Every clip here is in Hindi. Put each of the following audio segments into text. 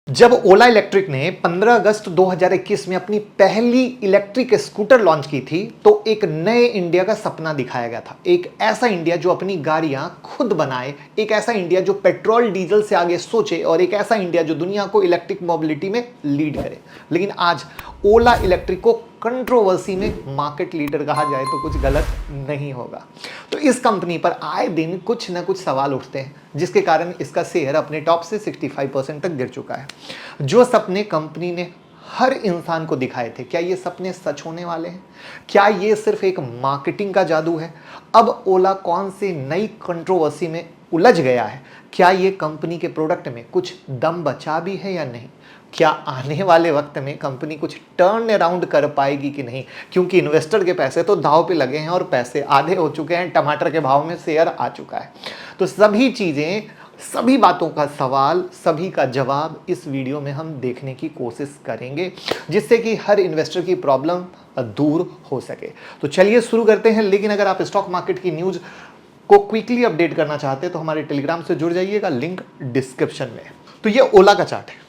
जब ओला इलेक्ट्रिक ने 15 अगस्त 2021 में अपनी पहली इलेक्ट्रिक स्कूटर लॉन्च की थी तो एक नए इंडिया का सपना दिखाया गया था। एक ऐसा इंडिया जो अपनी गाड़ियां खुद बनाए, एक ऐसा इंडिया जो पेट्रोल डीजल से आगे सोचे और एक ऐसा इंडिया जो दुनिया को इलेक्ट्रिक मोबिलिटी में लीड करे। लेकिन आज ओला इलेक्ट्रिक को कंट्रोवर्सी में मार्केट लीडर कहा जाए तो कुछ गलत नहीं होगा। तो इस कंपनी पर आए दिन कुछ ना कुछ सवाल उठते हैं जिसके कारण इसका शेयर अपने टॉप से 65% तक गिर चुका है। जो सपने कंपनी ने हर इंसान को दिखाए थे, क्या ये सपने सच होने वाले हैं? क्या ये सिर्फ एक मार्केटिंग का जादू है? अब ओला कौन सी नई कंट्रोवर्सी में उलझ गया है? क्या ये कंपनी के प्रोडक्ट में कुछ दम बचा भी है या नहीं? क्या आने वाले वक्त में कंपनी कुछ टर्न अराउंड कर पाएगी कि नहीं? क्योंकि इन्वेस्टर के पैसे तो दांव पे लगे हैं और पैसे आधे हो चुके हैं, टमाटर के भाव में शेयर आ चुका है। तो सभी चीज़ें, सभी बातों का सवाल, सभी का जवाब इस वीडियो में हम देखने की कोशिश करेंगे जिससे कि हर इन्वेस्टर की प्रॉब्लम दूर हो सके। तो चलिए शुरू करते हैं। लेकिन अगर आप स्टॉक मार्केट की न्यूज़ को क्विकली अपडेट करना चाहते हैं तो हमारे टेलीग्राम से जुड़ जाइएगा, लिंक डिस्क्रिप्शन में। तो ये ओला का चार्ट है।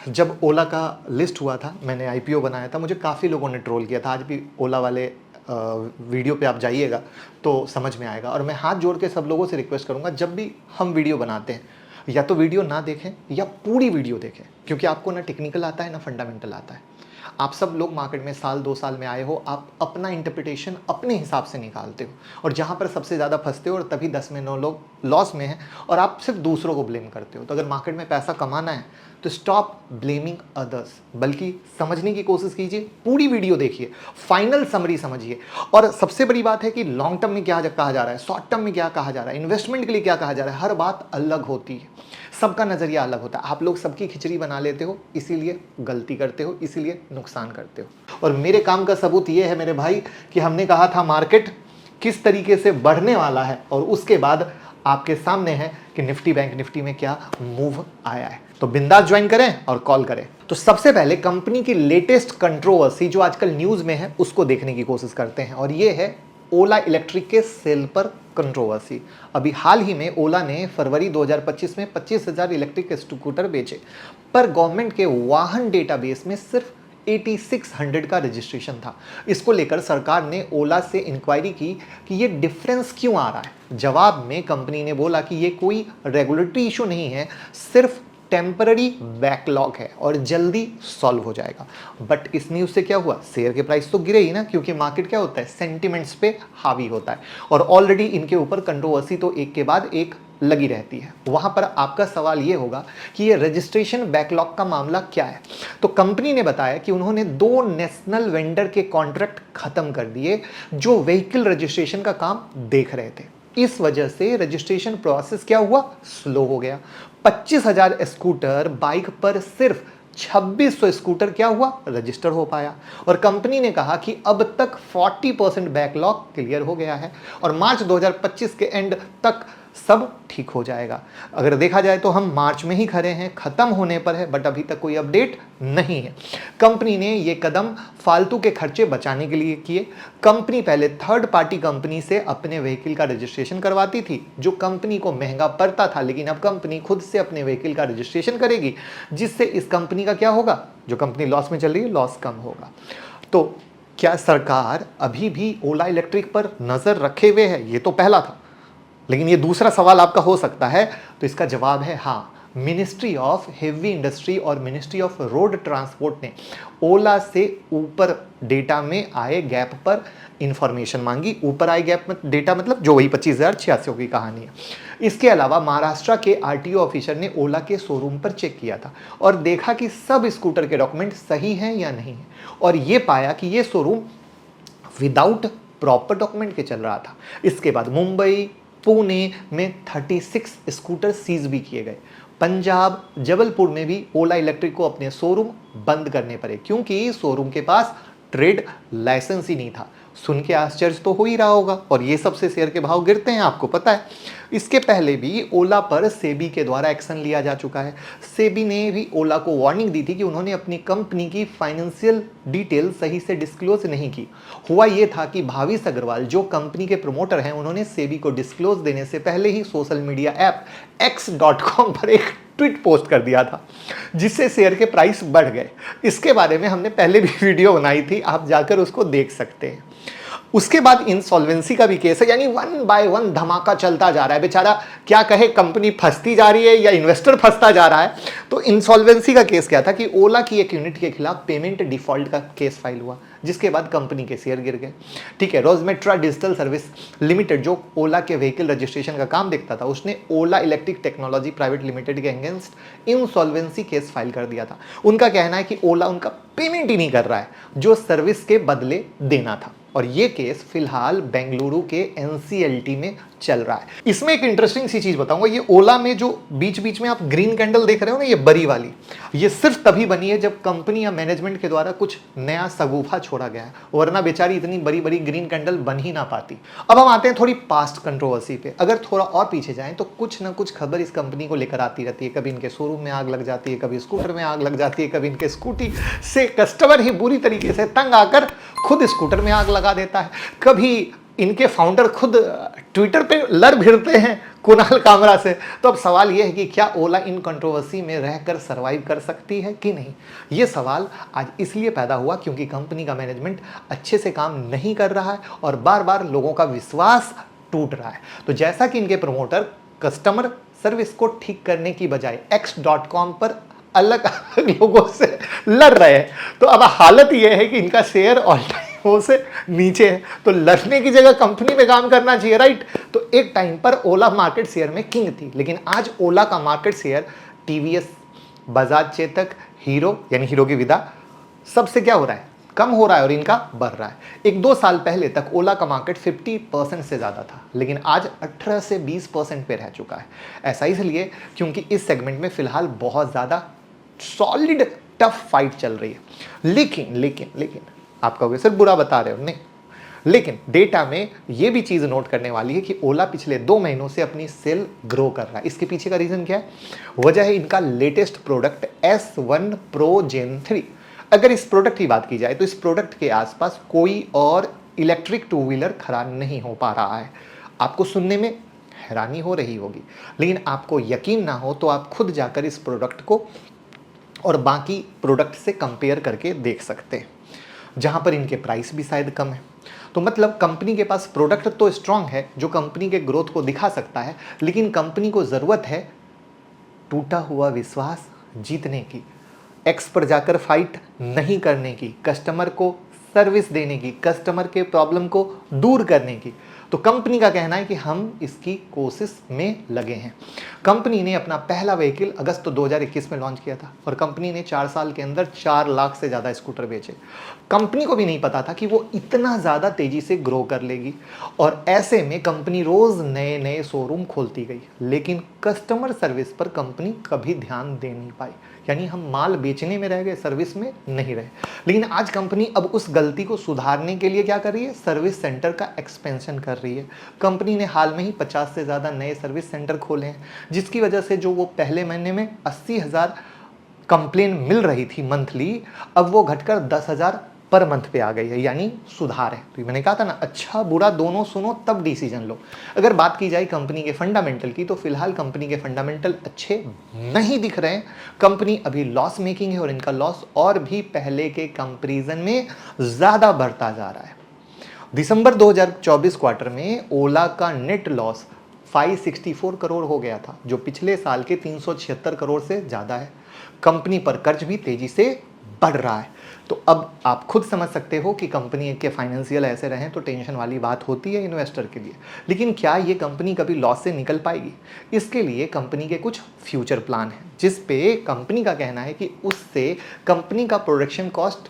जब ओला का लिस्ट हुआ था, मैंने आईपीओ बनाया था, मुझे काफ़ी लोगों ने ट्रोल किया था। आज भी ओला वाले वीडियो पे आप जाइएगा तो समझ में आएगा। और मैं हाथ जोड़ के सब लोगों से रिक्वेस्ट करूंगा, जब भी हम वीडियो बनाते हैं या तो वीडियो ना देखें या पूरी वीडियो देखें, क्योंकि आपको ना टेक्निकल आता है ना फंडामेंटल आता है। आप सब लोग मार्केट में साल 2 साल में आए हो, आप अपना इंटरप्रिटेशन अपने हिसाब से निकालते हो और जहाँ पर सबसे ज़्यादा फंसते हो और तभी 10 में 9 लोग लॉस में हैं और आप सिर्फ दूसरों को ब्लेम करते हो। तो अगर मार्केट में पैसा कमाना है तो स्टॉप ब्लेमिंग अदर्स, बल्कि समझने की कोशिश कीजिए, पूरी वीडियो देखिए, फाइनल समरी समझिए। और सबसे बड़ी बात है कि लॉन्ग टर्म में क्या कहा जा रहा है, शॉर्ट टर्म में क्या कहा जा रहा है, इन्वेस्टमेंट के लिए क्या कहा जा रहा है, हर बात अलग होती है, सबका नज़रिया अलग होता है। आप लोग सबकी खिचड़ी बना लेते हो, इसीलिए गलती करते हो, इसीलिए नुकसान करते हो। और मेरे काम का सबूत ये है मेरे भाई कि हमने कहा था मार्केट किस तरीके से बढ़ने वाला है और उसके बाद आपके सामने है कि निफ्टी बैंक निफ्टी में क्या मूव आया है। तो बिंदास ज्वाइन करें और कॉल करें। तो सबसे पहले कंपनी की लेटेस्ट कंट्रोवर्सी जो आजकल न्यूज में है उसको देखने की कोशिश करते हैं और ये है ओला इलेक्ट्रिक के सेल पर कंट्रोवर्सी। अभी हाल ही में ओला ने फरवरी 2025 में 25,000 इलेक्ट्रिक स्कूटर बेचे, पर गवर्नमेंट के वाहन डेटाबेस में सिर्फ 8600 का रजिस्ट्रेशन था। इसको लेकर सरकार ने ओला से इंक्वायरी की कि ये डिफरेंस क्यों आ रहा है। जवाब में कंपनी ने बोला कि ये कोई रेगुलेटरी इशू नहीं है, सिर्फ टेम्पररी बैकलॉग है और जल्दी सॉल्व हो जाएगा। बट इस न्यूज़ से क्या हुआ, शेयर के प्राइस तो गिरे ही ना, क्योंकि मार्केट क्या होता है, सेंटिमेंट्स पे हावी होता है और ऑलरेडी इनके ऊपर कंट्रोवर्सी तो एक के बाद एक लगी रहती है। वहां पर आपका सवाल ये होगा कि ये रजिस्ट्रेशन बैकलॉग का मामला क्या है। तो कंपनी ने बताया कि उन्होंने 2 नेशनल वेंडर के कॉन्ट्रैक्ट खत्म कर दिए जो व्हीकल रजिस्ट्रेशन का काम देख रहे थे। इस वजह से रजिस्ट्रेशन प्रोसेस क्या हुआ, स्लो हो गया। 25,000 स्कूटर बाइक पर सिर्फ 2600 स्कूटर क्या हुआ, रजिस्टर हो पाया। और कंपनी ने कहा कि अब तक 40% बैकलॉग क्लियर हो गया है और मार्च 2025 के एंड तक सब ठीक हो जाएगा। अगर देखा जाए तो हम मार्च में ही खड़े हैं, खत्म होने पर है, बट अभी तक कोई अपडेट नहीं है। कंपनी ने ये कदम फालतू के खर्चे बचाने के लिए किए। कंपनी पहले थर्ड पार्टी कंपनी से अपने व्हीकल का रजिस्ट्रेशन करवाती थी जो कंपनी को महंगा पड़ता था, लेकिन अब कंपनी खुद से अपने व्हीकल का रजिस्ट्रेशन करेगी जिससे इस कंपनी का क्या होगा, जो कंपनी लॉस में चल रही है, लॉस कम होगा। तो क्या सरकार अभी भी ओला इलेक्ट्रिक पर नजर रखे हुए है, ये तो पहला था। लेकिन ये दूसरा सवाल आपका हो सकता है, तो इसका जवाब है हाँ। मिनिस्ट्री ऑफ हेवी इंडस्ट्री और मिनिस्ट्री ऑफ रोड ट्रांसपोर्ट ने ओला से ऊपर डेटा में आए गैप पर इंफॉर्मेशन मांगी। ऊपर आए गैप में डेटा मतलब जो वही 25,086 की कहानी है। इसके अलावा महाराष्ट्र के आरटीओ ऑफिसर ने ओला के शोरूम पर चेक किया था और देखा कि सब स्कूटर के डॉक्यूमेंट सही हैं या नहीं है, और ये पाया कि ये शोरूम विदाउट प्रॉपर डॉक्यूमेंट के चल रहा था। इसके बाद मुंबई, पुणे में 36 स्कूटर सीज भी किए गए। पंजाब, जबलपुर में भी ओला इलेक्ट्रिक को अपने शोरूम बंद करने पड़े क्योंकि शोरूम के पास ट्रेड लाइसेंस ही नहीं था। सुन के आश्चर्य तो हो ही रहा होगा, और ये सबसे शेयर के भाव गिरते हैं, आपको पता है। इसके पहले भी ओला पर सेबी के द्वारा एक्शन लिया जा चुका है। सेबी ने भी ओला को वार्निंग दी थी कि उन्होंने अपनी कंपनी की फाइनेंशियल डिटेल सही से डिस्क्लोज नहीं की। हुआ ये था कि भाविश अग्रवाल जो कंपनी के प्रमोटर हैं, उन्होंने सेबी को डिस्क्लोज देने से पहले ही सोशल मीडिया ऐप x.com पर एक ट्वीट पोस्ट कर दिया था, जिससे शेयर के प्राइस बढ़ गए। इसके बारे में हमने पहले भी वीडियो बनाई थी, आप जाकर उसको देख सकते हैं। उसके बाद इंसॉल्वेंसी का भी केस है, यानी वन बाय वन धमाका चलता जा रहा है। बेचारा क्या कहे, कंपनी फंसती जा रही है या इन्वेस्टर फंसता जा रहा है। तो इंसॉल्वेंसी का केस क्या था कि ओला की एक यूनिट के खिलाफ पेमेंट डिफॉल्ट का केस फाइल हुआ, जिसके बाद कंपनी के शेयर गिर गए। ठीक है, रोजमेट्रा डिजिटल सर्विस लिमिटेड जो ओला के व्हीकल रजिस्ट्रेशन का काम देखता था, उसने ओला इलेक्ट्रिक टेक्नोलॉजी प्राइवेट लिमिटेड के अगेंस्ट इंसॉल्वेंसी केस फाइल कर दिया था। उनका कहना है कि ओला उनका पेमेंट ही नहीं कर रहा है जो सर्विस के बदले देना था। और ये केस फिलहाल बेंगलुरु के एनसीएलटी में चल रहा है। इसमें एक इंटरेस्टिंग सी चीज बताऊंगा, ये ओला में जो बीच बीच में आप ग्रीन कैंडल देख रहे हो ना, ये बड़ी वाली, ये सिर्फ तभी बनी है जब कंपनी या मैनेजमेंट के द्वारा कुछ नया सगुफा छोड़ा गया है, वरना बेचारी इतनी बड़ी बड़ी ग्रीन कैंडल बन ही ना पाती। अब हम आते हैं थोड़ी पास्ट कंट्रोवर्सी पे। अगर थोड़ा और पीछे जाएं तो कुछ ना कुछ खबर इस कंपनी को लेकर आती रहती है। कभी इनके शोरूम में आग लग जाती है, कभी स्कूटर में आग लग जाती है, कभी इनके स्कूटी से कस्टमर ही बुरी तरीके से तंग आकर खुद स्कूटर में आग लगा देता है, कभी इनके फाउंडर खुद ट्विटर पे लड़ भिड़ते हैं कुणाल कामरा से। तो अब सवाल यह है कि क्या ओला इन कंट्रोवर्सी में रहकर सरवाइव कर सकती है कि नहीं। ये सवाल आज इसलिए पैदा हुआ क्योंकि कंपनी का मैनेजमेंट अच्छे से काम नहीं कर रहा है और बार बार लोगों का विश्वास टूट रहा है। तो जैसा कि इनके प्रमोटर कस्टमर सर्विस को ठीक करने की बजाय x.com पर अलग अलग लोगों से लड़ रहे हैं, तो अब हालत यह है कि इनका शेयर ऑल टाइम वो से नीचे है। तो लड़ने की जगह कंपनी में काम करना चाहिए, राइट। तो एक टाइम पर ओला मार्केट शेयर में किंग थी, लेकिन आज ओला का market share TVS, Bajaj Chetak, hero यानी हीरो की विदा, सबसे क्या हो रहा है, कम हो रहा है और इनका बढ़ रहा है। 1-2 साल पहले तक ओला का मार्केट 50% से ज़्यादा था, लेकिन आज 18 से 20% पे रह चुका है। ऐसा इसलिए क्योंकि इस सेगमेंट में फिलहाल बहुत ज़्यादा सॉलिड टफ फाइट चल रही है। लेकिन आप कहोगे सर बुरा बता रहे हो, नहीं, लेकिन डेटा में यह भी चीज़ नोट करने वाली है कि ओला पिछले 2 महीनों से अपनी सेल ग्रो कर रहा है। इसके पीछे का रीज़न क्या है? वजह है इनका latest product S1 Pro Gen 3। अगर इस प्रोडक्ट की बात की जाए तो इस प्रोडक्ट के आसपास कोई और इलेक्ट्रिक 2 व्हीलर खड़ा नहीं हो पा रहा है। आपको सुनने में हैरानी हो रही होगी, लेकिन आपको यकीन ना हो तो आप खुद जाकर इस प्रोडक्ट को और बाकी प्रोडक्ट से कंपेयर करके देख सकते हैं, जहां पर इनके प्राइस भी शायद कम है। तो मतलब कंपनी के पास प्रोडक्ट तो स्ट्रांग है जो कंपनी के ग्रोथ को दिखा सकता है, लेकिन कंपनी को ज़रूरत है टूटा हुआ विश्वास जीतने की, एक्स पर जाकर फाइट नहीं करने की, कस्टमर को सर्विस देने की, कस्टमर के प्रॉब्लम को दूर करने की। तो कंपनी का कहना है कि हम इसकी कोशिश में लगे हैं। कंपनी ने अपना पहला व्हीकल अगस्त 2021 में लॉन्च किया था और कंपनी ने 4 साल के अंदर 4 लाख से ज़्यादा स्कूटर बेचे। कंपनी को भी नहीं पता था कि वो इतना ज़्यादा तेज़ी से ग्रो कर लेगी और ऐसे में कंपनी रोज़ नए नए शोरूम खोलती गई, लेकिन कस्टमर सर्विस पर कंपनी कभी ध्यान दे नहीं पाई। यानी हम माल बेचने में रह गए, सर्विस में नहीं रहे। लेकिन आज कंपनी अब उस गलती को सुधारने के लिए क्या कर रही है? सर्विस सेंटर का एक्सपेंशन कर रही है। कंपनी ने हाल में ही 50 से ज़्यादा नए सर्विस सेंटर खोले हैं, जिसकी वजह से जो वो पहले महीने में 80,000 कंप्लेन मिल रही थी मंथली, अब वो घटकर 10,000 पर मंथ पे आ गई है, यानी सुधार है। तो मैंने कहा था ना, अच्छा बुरा दोनों सुनो तब डिसीजन लो। अगर बात की जाए कंपनी के फंडामेंटल की, तो फिलहाल कंपनी के फंडामेंटल अच्छे नहीं दिख रहे हैं। कंपनी अभी लॉस मेकिंग है और इनका लॉस और भी पहले के कंपैरिजन में ज़्यादा बढ़ता जा रहा है। दिसंबर 2024 क्वार्टर में ओला का नेट लॉस 564 करोड़ हो गया था, जो पिछले साल के 376 करोड़ से ज़्यादा है। कंपनी पर कर्ज भी तेजी से बढ़ रहा है। तो अब आप खुद समझ सकते हो कि कंपनी के फाइनेंशियल ऐसे रहें तो टेंशन वाली बात होती है इन्वेस्टर के लिए। लेकिन क्या ये कंपनी कभी लॉस से निकल पाएगी? इसके लिए कंपनी के कुछ फ्यूचर प्लान हैं, जिस पे कंपनी का कहना है कि उससे कंपनी का प्रोडक्शन कॉस्ट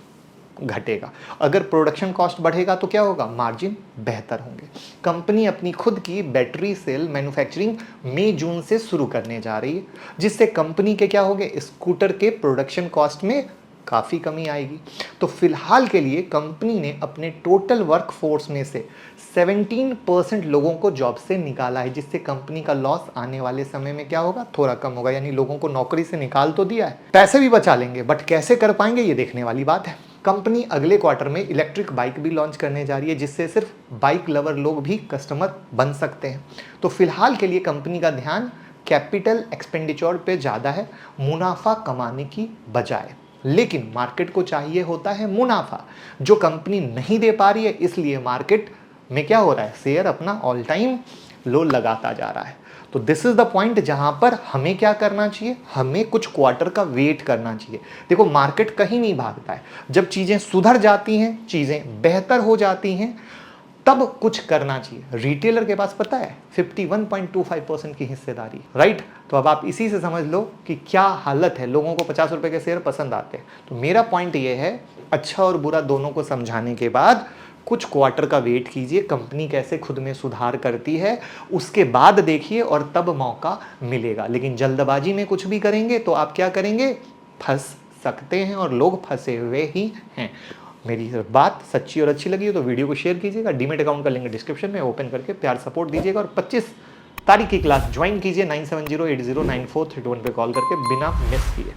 घटेगा। अगर प्रोडक्शन कॉस्ट बढ़ेगा तो क्या होगा? मार्जिन बेहतर होंगे। कंपनी अपनी खुद की बैटरी सेल मैन्युफैक्चरिंग मई जून से शुरू करने जा रही है, जिससे कंपनी के क्या होंगे? स्कूटर के प्रोडक्शन कॉस्ट में काफ़ी कमी आएगी। तो फिलहाल के लिए कंपनी ने अपने टोटल वर्कफोर्स में से 17% लोगों को जॉब से निकाला है, जिससे कंपनी का लॉस आने वाले समय में क्या होगा? थोड़ा कम होगा। यानी लोगों को नौकरी से निकाल तो दिया है, पैसे भी बचा लेंगे, बट कैसे कर पाएंगे ये देखने वाली बात है। कंपनी अगले क्वार्टर में इलेक्ट्रिक बाइक भी लॉन्च करने जा रही है, जिससे सिर्फ बाइक लवर लोग भी कस्टमर बन सकते हैं। तो फिलहाल के लिए कंपनी का ध्यान कैपिटल एक्सपेंडिचर पे ज़्यादा है मुनाफा कमाने की बजाय, लेकिन मार्केट को चाहिए होता है मुनाफा, जो कंपनी नहीं दे पा रही है, इसलिए मार्केट में क्या हो रहा है, शेयर अपना ऑल टाइम लो लगाता जा रहा है। तो दिस इज द पॉइंट जहां पर हमें क्या करना चाहिए, हमें कुछ क्वार्टर का वेट करना चाहिए। देखो मार्केट कहीं नहीं भागता है, जब चीजें सुधर जाती हैं, चीजें बेहतर हो जाती हैं, तब कुछ करना चाहिए। रिटेलर के पास पता है 51.25% की हिस्सेदारी, राइट। तो अब आप इसी से समझ लो कि क्या हालत है, लोगों को 50 रुपए के शेयर पसंद आते हैं। तो मेरा पॉइंट ये है, अच्छा और बुरा दोनों को समझाने के बाद कुछ क्वार्टर का वेट कीजिए, कंपनी कैसे खुद में सुधार करती है उसके बाद देखिए, और तब मौका मिलेगा। लेकिन जल्दबाजी में कुछ भी करेंगे तो आप क्या करेंगे, फंस सकते हैं, और लोग फंसे हुए ही हैं। मेरी बात सच्ची और अच्छी लगी हो तो वीडियो को शेयर कीजिएगा। डीमेट अकाउंट का लिंक डिस्क्रिप्शन में, ओपन करके प्यार सपोर्ट दीजिएगा, और 25 तारीख की क्लास ज्वाइन कीजिए 9708094321 पे कॉल करके बिना मिस किए।